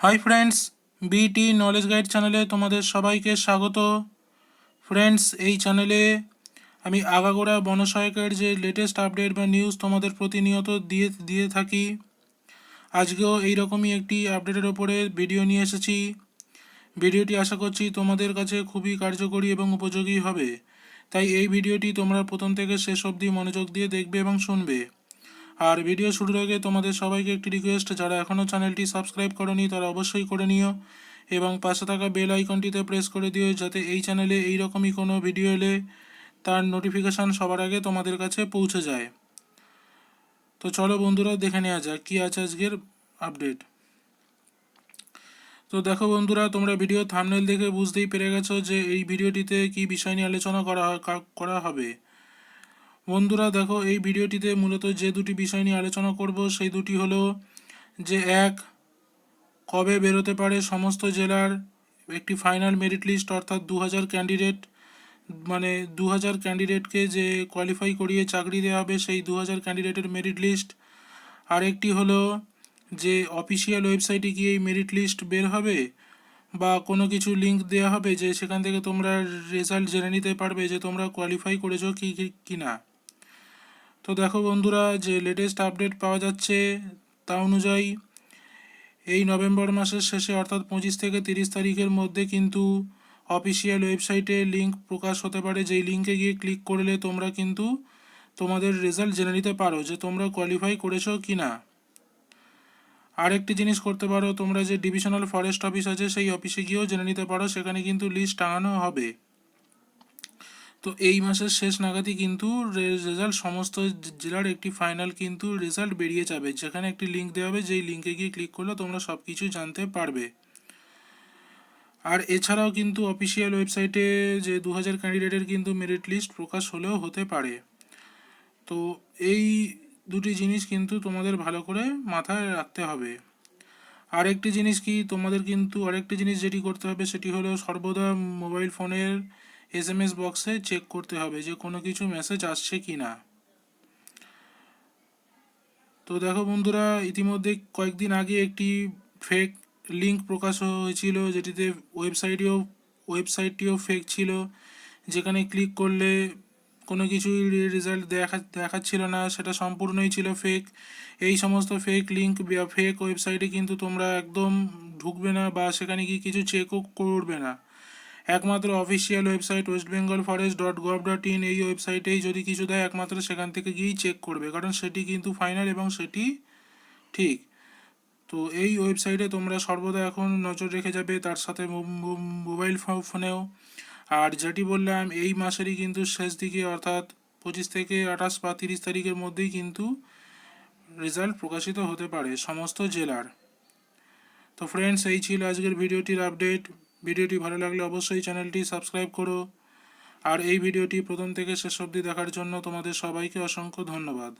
Hi friends, বিটি knowledge guide চ্যানেলে তোমাদের সবাইকে স্বাগত। ফ্রেন্ডস, এই চ্যানেলে আমি আগাগোড়া বনসহায়কের যে লেটেস্ট আপডেট বা নিউজ তোমাদের প্রতিনিয়ত দিয়ে দিয়ে থাকি। আজকেও এইরকমই একটি আপডেটের ওপরে ভিডিও নিয়ে এসেছি। ভিডিওটি আশা করছি তোমাদের কাছে খুবই কার্যকরী এবং উপযোগী হবে, তাই এই ভিডিওটি তোমরা প্রথম থেকে শেষ অবধি মনোযোগ দিয়ে দেখবে এবং শুনবে। আর ভিডিও শুরুর আগে তোমাদের সবাইকে একটি রিকোয়েস্ট, যারা এখনও চ্যানেলটি সাবস্ক্রাইব করনি তারা অবশ্যই করে নিও এবং পাশে থাকা বেল আইকনটিতে প্রেস করে দিও, যাতে এই চ্যানেলে এইরকমই কোনো ভিডিও এলে তার নোটিফিকেশান সবার আগে তোমাদের কাছে পৌঁছে যায়। তো চলো বন্ধুরা, দেখে নেওয়া যাক কী আছে আজকের আপডেট। তো দেখো বন্ধুরা, তোমরা ভিডিও থাম্বনেল দেখে বুঝতেই পেরে গেছো যে এই ভিডিওটিতে কী বিষয় নিয়ে আলোচনা করা হবে। বন্ধুরা দেখো, এই ভিডিওটিতে মূলত যে দুটি বিষয় নিয়ে আলোচনা করব সেই দুটি হলো যে কবে বেরোতে পারে সমস্ত জেলার একটি ফাইনাল মেরিট লিস্ট, অর্থাৎ 2000 ক্যান্ডিডেট, মানে 2000 ক্যান্ডিডেটকে যে কোয়ালিফাই করিয়ে চাকরি দেওয়া হবে সেই 2000 ক্যান্ডিডেটের মেরিট লিস্ট। আরেকটি হলো যে অফিসিয়াল ওয়েবসাইটে গিয়ে এই মেরিট লিস্ট বের হবে বা কোনো কিছু লিঙ্ক দেওয়া হবে যে সেখান থেকে তোমরা রেজাল্ট জেনে নিতে পারবে যে তোমরা কোয়ালিফাই করেছো কি না। তো দেখো বন্ধুরা, যে লেটেস্ট আপডেট পাওয়া যাচ্ছে তা অনুযায়ী এই নভেম্বর মাসের শেষে অর্থাৎ 25 থেকে 30 তারিখের মধ্যে কিন্তু অফিসিয়াল ওয়েবসাইটে লিঙ্ক প্রকাশ হতে পারে, যেই লিঙ্কে গিয়ে ক্লিক করলে তোমরা কিন্তু তোমাদের রেজাল্ট জেনে নিতে পারো যে তোমরা কোয়ালিফাই করেছো কি না। আরেকটি জিনিস করতে পারো, তোমরা যে ডিভিশনাল ফরেস্ট অফিস আছে সেই অফিসে গিয়েও জেনে নিতে পারো, সেখানে কিন্তু লিস্ট টাঙানো হবে। তো এই মাসের শেষ নাগাদই কিন্তু রেজাল্ট সমস্ত জেলার একটি ফাইনাল কিন্তু রেজাল্ট বেরিয়ে যাবে, যেখানে একটি লিঙ্ক দেওয়া হবে, যেই লিঙ্কে গিয়ে ক্লিক করলে তোমরা সব কিছু জানতে পারবে। আর এছাড়াও কিন্তু অফিসিয়াল ওয়েবসাইটে যে 2000 ক্যান্ডিডেটের কিন্তু মেরিট লিস্ট প্রকাশ হলেও হতে পারে। তো এই দুটি জিনিস কিন্তু তোমাদের ভালো করে মাথায় রাখতে হবে। আরেকটি জিনিস কি, তোমাদের কিন্তু আরেকটি জিনিস যেটি করতে হবে সেটি হলো সর্বদা মোবাইল ফোনের SMS বক্সে চেক করতে হবে যে কোনো কিছু মেসেজ আসছে কি না। তো দেখো বন্ধুরা, ইতিমধ্যে কয়েকদিন আগে একটি ফেক লিঙ্ক প্রকাশ হয়েছিল, যেটিতে ওয়েবসাইটটিও ফেক ছিল, যেখানে ক্লিক করলে কোনো কিছুই রেজাল্ট দেখাচ্ছিল না, সেটা সম্পূর্ণই ছিল ফেক। এই সমস্ত ফেক লিঙ্ক বা ফেক ওয়েবসাইটে কিন্তু তোমরা একদম ঢুকবে না বা সেখানে গিয়ে কিছু চেকও করবে না। একমাত্র অফিসিয়াল ওয়েবসাইট westbengalforest.gov.in এই ওয়েবসাইটেই যদি কিছু দেয় একমাত্র সেখান থেকে গিয়েই চেক করবে, কারণ সেটি কিন্তু ফাইনাল এবং সেটি ঠিক। তো এই ওয়েবসাইটে তোমরা সর্বদা এখন নজর রেখে যাবে, তার সাথে মোবাইল ফোনেও। আর যেটি বললাম, এই মাসেরই কিন্তু শেষ দিকে অর্থাৎ 25 থেকে 28 বা 30 তারিখের মধ্যেই কিন্তু রেজাল্ট প্রকাশিত হতে পারে সমস্ত জেলার। তো ফ্রেন্ডস, এই ছিল আজকের ভিডিওটির আপডেট। ভিডিওটি ভালো লাগলে অবশ্যই চ্যানেলটি সাবস্ক্রাইব করো। আর এই ভিডিওটি প্রথম থেকে শেষ অবধি দেখার জন্য তোমাদের সবাইকে অসংখ্য ধন্যবাদ।